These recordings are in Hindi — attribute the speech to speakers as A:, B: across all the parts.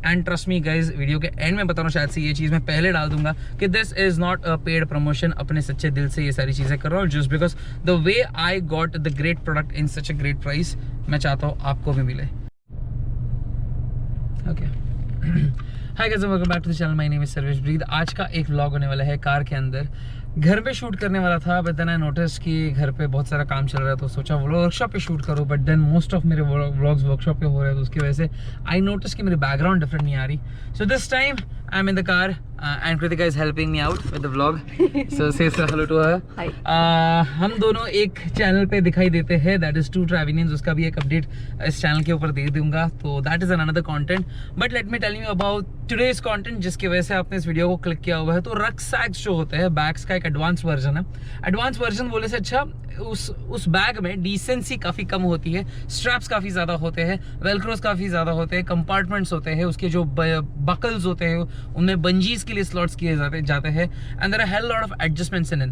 A: And trust me guys, video के एंड में बता रहा हूँ, शायद से ये चीज़ मैं पहले डाल दूंगा कि this is not a paid promotion. अपने सच्चे दिल से ये सारी चीज़ें कर रहा हूँ, just because the way I got the great product in such a great price, मैं चाहता हूँ आपको भी मिले। Okay, hi guys, welcome back to the channel. My name is Sarvesh ब्रीद। आज का एक व्लॉग होने वाला है कार के अंदर। घर पे शूट करने वाला था, बट देन आई नोटिस कि घर पे बहुत सारा काम चल रहा है, तो सोचा वर्कशॉप पे शूट करूँ। बट देन मोस्ट ऑफ मेरे व्लॉग्स वर्कशॉप पे हो रहे हैं, तो उसकी वजह से आई नोटिस कि मेरी बैकग्राउंड डिफरेंट नहीं आ रही। So this time I am in the car and Kritika is helping me out with the vlog. So say hello to her. हम दोनों एक चैनल पे दिखाई देते हैं, दैट इज टू ट्रैवलियंस। उसका भी एक अपडेट इस चैनल के ऊपर दे दूंगा, तो that is another content. But let me tell you about today's content, जिसकी वजह से आपने इस वीडियो को क्लिक किया हुआ है। तो रक्सैक्स जो होते हैं, बैग्स का एक एडवांस वर्जन है। एडवांस वर्जन बोले से अच्छा, उस बैग में डिसेंसी काफ़ी कम होती है, स्ट्रैप्स काफ़ी ज़्यादा होते हैं, वेलक्रोस काफ़ी ज़्यादा होते हैं, कंपार्टमेंट्स होते हैं, उसके जो बकल्स होते हैं उनमें बंजीज के लिए स्लॉट्स किए जाते हैं, and there are hell lot of adjustments in.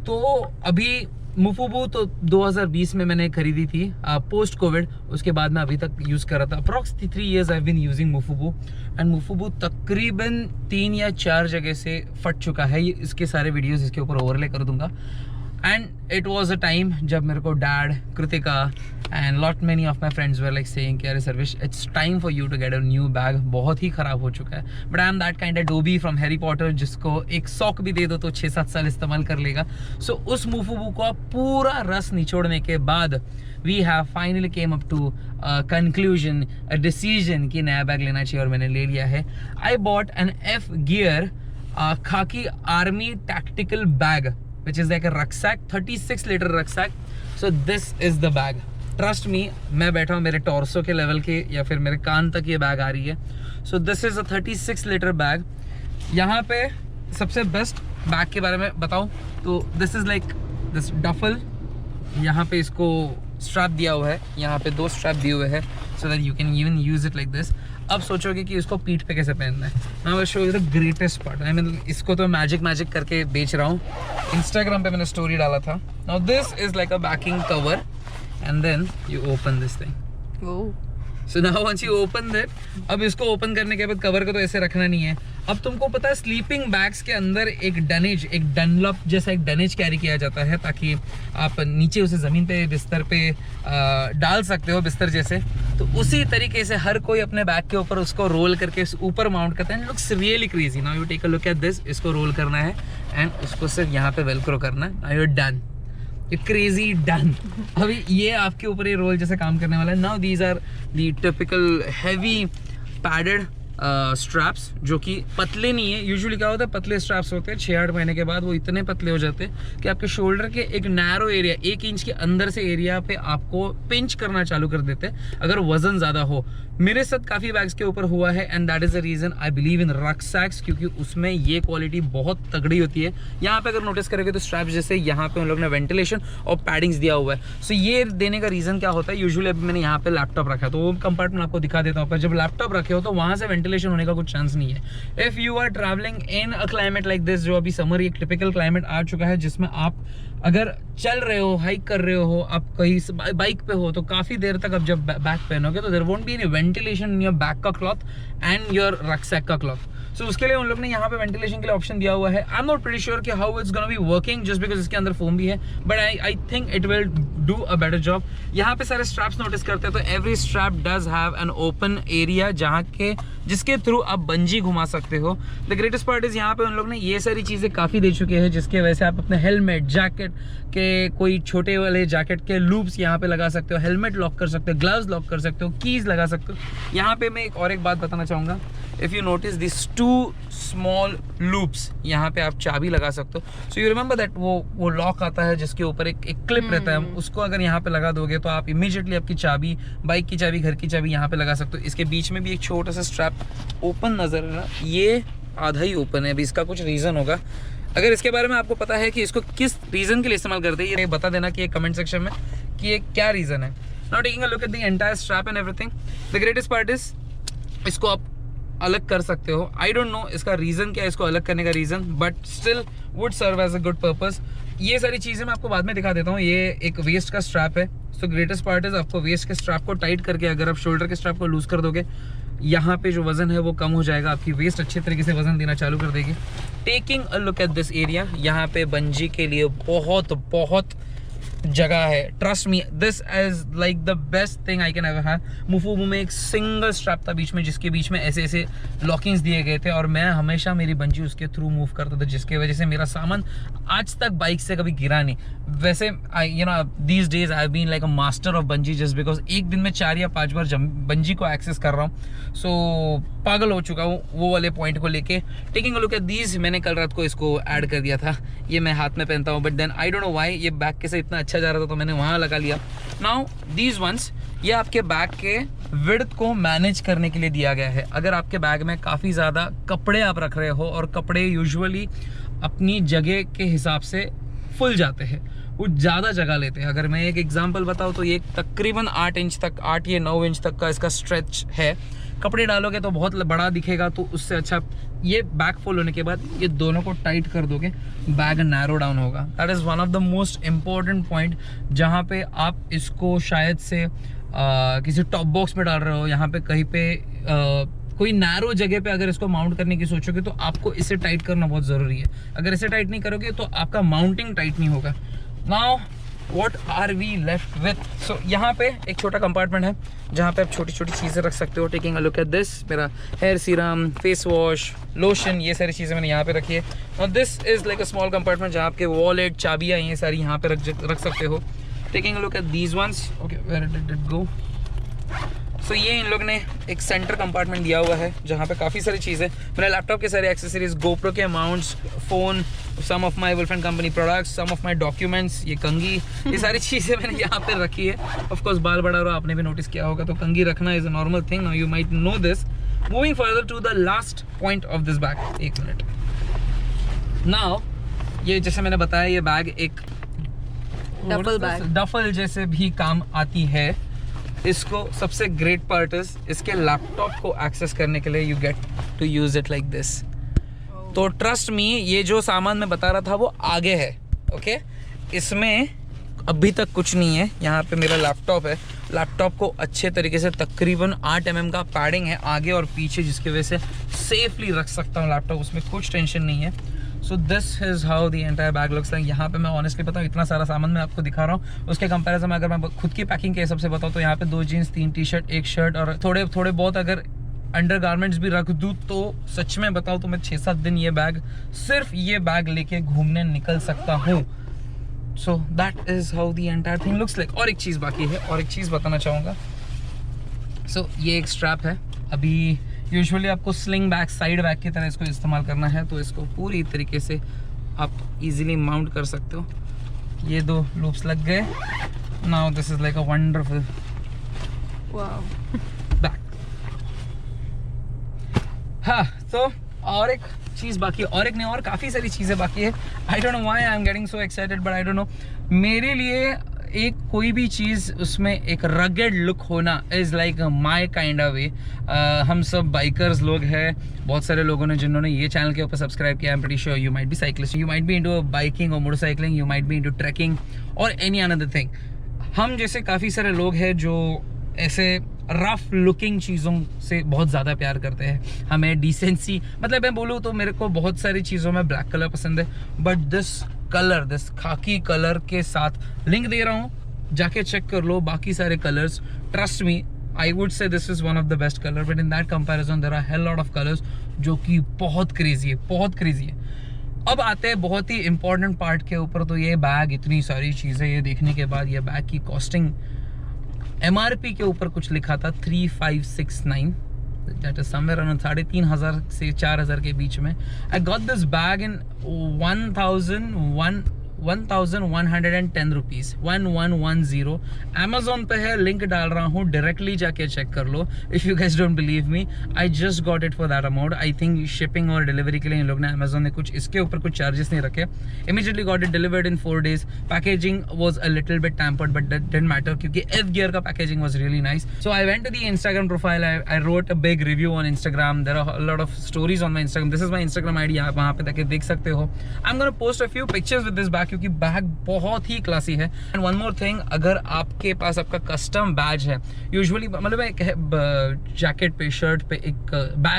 A: तो अभी मुफुबू तो 2020 में मैंने खरीदी थी, पोस्ट कोविड। उसके बाद मैं अभी तक यूज़ कर रहा था। Approx 3 years I been using मुफुबू, एंड मुफुबू तकरीबन 3 या 4 जगह से फट चुका है। ये इसके सारे वीडियोस इसके ऊपर ओवरले कर दूंगा। And it was a time जब मेरे को dad, Kritika and lot many of my friends were like saying कि अरे Sarvesh, it's time for you to get a new bag, बहुत ही ख़राब हो चुका है। But I am that kind of Dobby from Harry Potter, जिसको एक सॉक भी दे दो तो 6-7 साल इस्तेमाल कर लेगा। सो उस मुफुबू को पूरा रस निचोड़ने के बाद we have finally came up to conclusion, a decision कि नया बैग लेना चाहिए, और मैंने ले लिया है। I bought an F gear khaki army tactical bag which is like a rucksack, 36 liter rucksack. So this is the bag. Trust me, मैं बैठा हूँ, मेरे टॉर्सो के लेवल के या फिर मेरे कान तक ये बैग आ रही है। So this is a 36 liter bag. यहाँ पे सबसे बेस्ट बैग के बारे में बताऊँ तो this is like this duffel। यहाँ पे इसको स्ट्रैप दिया हुआ है, यहाँ पे 2 स्ट्रैप दिए हुए हैं, so that you can even use it like this। अब सोचोगे कि इसको पीठ पे कैसे पहनना है। मैं will show you the greatest part. I mean, इसको तो मैजिक करके बेच रहा हूँ। इंस्टाग्राम पे मैंने स्टोरी डाला था। Now this is like a backing cover, and then you open this thing. So now once you open that, अब इसको ओपन करने के बाद कवर को तो ऐसे रखना नहीं है। अब तुमको पता है, स्लीपिंग बैग्स के अंदर एक डनलॉप जैसा एक डनेज कैरी किया जाता है, ताकि आप नीचे उसे ज़मीन पे, बिस्तर पे डाल सकते हो, बिस्तर जैसे। तो उसी तरीके से हर कोई अपने बैग के ऊपर उसको रोल करके ऊपर माउंट करता है। Looks really crazy. Now you take a look at this. इसको रोल करना है एंड उसको सिर्फ यहाँ पे वेलक्रो करना है। Now you are done, crazy done. अभी ये आपके ऊपर ये रोल जैसे काम करने वाला है। Now these are the typical heavy padded straps, जो कि पतले नहीं है। यूजुअली क्या होता है, पतले स्ट्रैप्स होते हैं, 6-8 महीने के बाद वो इतने पतले हो जाते हैं कि आपके शोल्डर के एक नैरो एरिया, 1 इंच के अंदर से एरिया पे आपको पिंच करना चालू कर देते हैं अगर वजन ज़्यादा हो। मेरे साथ काफ़ी बैग्स के ऊपर हुआ है, and that is the reason I believe in rucksacks, क्योंकि उसमें ये क्वालिटी बहुत तगड़ी होती है। यहाँ पे अगर नोटिस करोगे तो स्ट्रैप जैसे यहाँ पे उन लोग ने वेंटिलेशन और पैडिंग्स दिया हुआ है। सो ये देने का रीज़न क्या होता है, यूजुअली अभी मैंने यहाँ पे लैपटॉप रखा है, तो वो कंपार्टमेंट आपको दिखा देता हूँ, पर जब लैपटॉप रखे हो तो वहाँ से वेंटिलेशन होने का कुछ चांस नहीं है। If you are travelling in a climate like this, जो अभी समर एक टिपिकल क्लाइमेट आ चुका है, जिसमें आप अगर चल रहे हो, हाइक कर रहे हो, आप कहीं बाइक पे हो, तो काफ़ी देर तक आप जब बैग पहनोगे तो there won't be any ventilation in your back का क्लॉथ एंड योर रक्सैक का क्लॉथ। सो उसके लिए उन लोग ने यहाँ पे वेंटिलेशन के लिए ऑप्शन दिया हुआ है। I am not pretty sure कि how it's gonna be working, just because इसके अंदर फोम भी है, but I think it will do a better job. यहाँ पे सारे स्ट्रैप्स नोटिस करते हैं तो every strap does have an open area जिसके थ्रू आप बंजी घुमा सकते हो। द ग्रेटेस्ट पार्ट इज यहाँ पे उन लोग ने ये सारी चीज़ें काफ़ी दे चुके हैं, जिसके वजह से आप अपने हेलमेट, जैकेट के, कोई छोटे वाले जैकेट के लूप्स यहाँ पे लगा सकते हो, हेलमेट लॉक कर सकते हो, ग्लव्स लॉक कर सकते हो, कीज लगा सकते हो। यहाँ पे मैं एक बात बताना चाहूँगा, if you notice this 2 small loops, यहाँ पे आप चाबी लगा सकते हो। सो यू रिमेंबर दैट वो लॉक आता है जिसके ऊपर एक क्लिप रहता है, उसको अगर यहाँ पे लगा दोगे तो आप इमीडिएटली आपकी चाबी, बाइक की चाबी, घर की चाबी यहाँ पे लगा सकते हो। इसके बीच में भी एक छोटा सा स्ट्रैप ओपन नजर है ना, ये आधा ही ओपन है। अभी इसका कुछ रीज़न होगा, अगर इसके बारे में आपको पता है कि इसको किस रीज़न के लिए इस्तेमाल करते हैं, ये बता देना कि कमेंट सेक्शन में कि ये क्या रीज़न है। Now taking a look at the entire strap and everything, the greatest part is इसको आप अलग कर सकते हो। आई डोंट नो इसका रीज़न क्या है, इसको अलग करने का reason, but still would serve as a good purpose. ये सारी चीज़ें मैं आपको बाद में दिखा देता हूँ। ये एक वेस्ट का स्ट्रैप है। सो ग्रेटेस्ट पार्ट इज आपको वेस्ट के स्ट्रैप को टाइट करके, अगर आप शोल्डर के स्ट्रैप को लूज कर दोगे, यहाँ पे जो वजन है वो कम हो जाएगा, आपकी वेस्ट अच्छे तरीके से वजन देना चालू कर देगी। Taking a look at this area, यहाँ पे बंजी के लिए बहुत बहुत जगह है। Trust me, this is like the best thing I can ever have. मुफुमू में एक सिंगल स्ट्रैप था बीच में, जिसके बीच में ऐसे ऐसे लॉकिंग्स दिए गए थे और मैं हमेशा मेरी बंजी उसके थ्रू मूव करता था, जिसकी वजह से मेरा सामान आज तक बाइक से कभी गिरा नहीं। वैसे you know these days I have been like a master of bungee just because एक दिन में 4 या 5 बार बंजी को एक्सेस कर रहा हूँ। सो पागल हो चुका हूँ वो वाले पॉइंट को लेके। Taking a look at these, मैंने कल रात को इसको ऐड कर दिया था, ये मैं हाथ में पहनता हूँ, but then I don't know why ये बैग के से इतना अच्छा जा रहा था तो मैंने वहाँ लगा लिया। नाउ दीज वंस, ये आपके बैग के विड्थ को मैनेज करने के लिए दिया गया है। अगर आपके बैग में काफ़ी ज़्यादा कपड़े आप रख रहे हो, और कपड़े यूजुअली अपनी जगह के हिसाब से फुल जाते हैं, वो ज़्यादा जगह लेते हैं। अगर मैं एक एग्जांपल बताऊँ तो ये तकरीबन 8 इंच तक, 8 या 9 इंच तक का इसका स्ट्रेच है। कपड़े डालोगे तो बहुत बड़ा दिखेगा, तो उससे अच्छा ये बैग फुल होने के बाद ये दोनों को टाइट कर दोगे, बैग नैरो डाउन होगा। That is one of the most important point, जहाँ पे आप इसको शायद से किसी टॉप बॉक्स में डाल रहे हो, यहाँ पे कहीं पे कोई नैरो जगह पे अगर इसको माउंट करने की सोचोगे तो आपको इसे टाइट करना बहुत ज़रूरी है। अगर इसे टाइट नहीं करोगे तो आपका माउंटिंग टाइट नहीं होगा। Now what are we left with? So यहाँ पे एक छोटा कंपार्टमेंट है जहाँ पे आप छोटी छोटी चीज़ें रख सकते हो। Taking a look at this, मेरा hair serum, face wash, lotion, ये सारी चीज़ें मैंने यहाँ पे रखी है। और this is like a small compartment जहाँ आपके वॉलेट, चाबियाँ, ये सारी यहाँ पे रख सकते हो। Taking a look at these ones, okay where did it go? So ये इन लोग ने एक सेंटर कंपार्टमेंट दिया हुआ है जहाँ पे काफ़ी सारी चीज़ें, मेरे लैपटॉप के सारे एक्सेसरीज, गोप्रो के mounts, phone, some of my Wolfen company products, some of my documents, ये कंगी, ये सारी चीज़ें मैंने यहाँ पे रखी है। ऑफ कोर्स बाल बड़ा रहा, आपने भी नोटिस किया होगा, तो कंगी रखना is a normal thing. Now you might know this. Moving further to the last point of this bag, एक मिनट। नाउ ये जैसे मैंने बताया, ये बैग एक डफल जैसे भी काम आती है। इसको सबसे ग्रेट पार्ट इज इसके लैपटॉप को एक्सेस करने के लिए you get to use it like this. तो ट्रस्ट मी, ये जो सामान मैं बता रहा था वो आगे है, ओके? इसमें अभी तक कुछ नहीं है। यहाँ पे मेरा लैपटॉप है, लैपटॉप को अच्छे तरीके से तकरीबन 8 mm का पैडिंग है आगे और पीछे, जिसकी वजह से सेफली रख सकता हूँ लैपटॉप, उसमें कुछ टेंशन नहीं है। So this is how the entire bag looks like. यहाँ पे मैं ऑनेस्टली बताऊँ, इतना सारा सामान मैं आपको दिखा रहा हूँ, उसके कंपैरिजन में अगर मैं खुद की पैकिंग के हिसाब से बताऊँ तो यहाँ पे 2 जीन्स, 3 टी-शर्ट, 1 शर्ट और थोड़े बहुत अगर अंडर गारमेंट्स भी रख दूँ तो सच में बताऊँ तो मैं 6-7 दिन ये बैग, सिर्फ ये बैग लेके घूमने निकल सकता हूँ। So that is how the entire thing looks like. और एक चीज़ बाकी है, और एक चीज़ बताना चाहूँगा। सो ये एक स्ट्रैप है। अभी यूजुअली आपको स्लिंग बैग, साइड बैग की तरह इसको इस्तेमाल करना है, तो इसको पूरी तरीके से आप इजीली माउंट कर सकते हो। ये 2 लूप्स लग गए। Now this is like a wonderful bag. हाँ, तो और एक चीज़ बाकी है, और एक नहीं, और काफ़ी सारी चीज़ें बाकी है। आई don't know why I am getting so excited, but I don't no, मेरे लिए एक कोई भी चीज़ उसमें एक रगेड लुक होना is like my kind of वे। हम सब बाइकर्स लोग हैं, बहुत सारे लोगों ने जिन्होंने ये चैनल के ऊपर सब्सक्राइब किया। I am pretty sure you might be cyclist, you might be into biking और motorcycling, you might be into trekking और एनी अनदर थिंग। हम जैसे काफ़ी सारे लोग हैं जो ऐसे रफ लुकिंग चीज़ों से बहुत ज़्यादा प्यार करते हैं। हमें डिसेंसी, मतलब मैं बोलूँ तो मेरे को बहुत सारी चीज़ों में ब्लैक कलर पसंद है, बट दिस कलर, दिस खाकी कलर के साथ लिंक दे रहा हूँ, जाके चेक कर लो बाकी सारे colours. Trust me, I would say this is one of the best colour, but in that comparison there are hell lot of colours जो कि बहुत क्रेजी है, बहुत क्रेजी है। अब आते हैं बहुत ही इंपॉर्टेंट पार्ट के ऊपर। तो ये बैग, इतनी सारी चीज़ें ये देखने के बाद, ये बैग की कॉस्टिंग MRP के ऊपर कुछ लिखा था 3569, दैट इज समवेयर अराउंड 3,500 से 4,000 के बीच में। I got this bag in 1,110 rupees, 1110। Amazon पे है, लिंक डाल रहा हूँ, डायरेक्टली जाके चेक कर लो। If you guys don't believe me, I just got it for that amount. I think shipping और डिलीवरी के लिए इन लोग ने, अमेजोन ने कुछ इसके ऊपर कुछ चार्जेस नहीं रखे। Immediately got it delivered in 4 days। Packaging was a little bit tampered, but that didn't matter क्योंकि एफ गियर का packaging was really nice. So I went to the Instagram profile, I wrote a big review on Instagram. There are a lot of stories on my Instagram. This is my Instagram ID, आप वहाँ पे जाके देख सकते हो। I am gonna post a few pictures with this bag क्योंकि बैग बहुत ही क्लासी है। एंड वन मोर थिंग, अगर आपके पास आपका कस्टम बैज है, यूजुअली मतलब एक जैकेट पे, शर्ट पे एक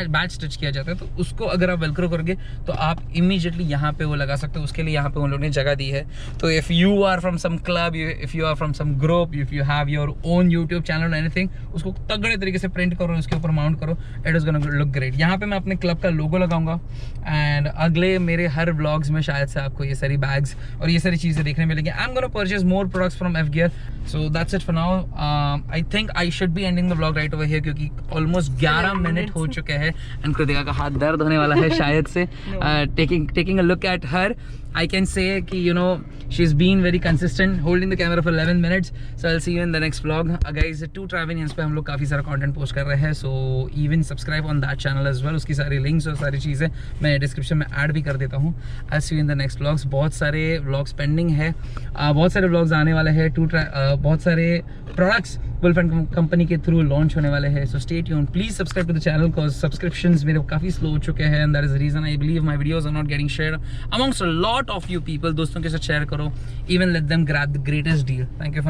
A: बैज स्टिच किया जाता है, तो उसको अगर आप वेलक्रो करोगे तो आप इमीडिएटली यहाँ पे वो लगा सकते हो। उसके लिए यहाँ पे उन लोगों ने जगह दी है। तो if you are from some club, if you are from some group, if you have your own YouTube channel anything, उसको तगड़े तरीके से प्रिंट करो, उसके ऊपर माउंट करो, it is gonna look great. यहाँ पे मैं अपने क्लब का लोगो लगाऊंगा एंड अगले मेरे हर व्लॉग्स में शायद से आपको ये सारी बैग्स और ये सारी चीज़ें देखने मिलेंगी। आई am gonna purchase more products from F gear. So that's it for now. I think I should be ending the vlog right over here, क्योंकि ऑलमोस्ट 11 मिनट हो चुके हैं एंड कृतिका का हाथ दर्द होने वाला है शायद से। Taking a look at her, I can say कि you know she's been very consistent holding the camera for 11 minutes. So I'll see you in the next vlog. Guys, 2 Travanians पे हम लोग काफ़ी सारा content post कर रहे हैं, so even subscribe on that channel as well. उसकी सारी links और सारी चीज़ें मैं डिस्क्रिप्शन में ऐड भी कर देता हूँ। I'll see you in the next vlogs. बहुत सारे vlogs pending है, बहुत सारे vlogs आने वाले हैं। बहुत सारे products वुल्फ एंड कंपनी के थ्रू लॉन्च होने वाले हैं। So stay tuned, please subscribe to the channel, because subscriptions मेरे काफ़ी स्लो हो चुके हैं and that is the reason I believe my videos are not getting share amongst a lot of you people. दोस्तों के साथ शेयर करो, even let them grab the greatest deal. Thank you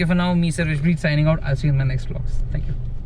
A: for now, me Sarvesh ब्रीद signing out. I will see you in my next vlogs. Thank you.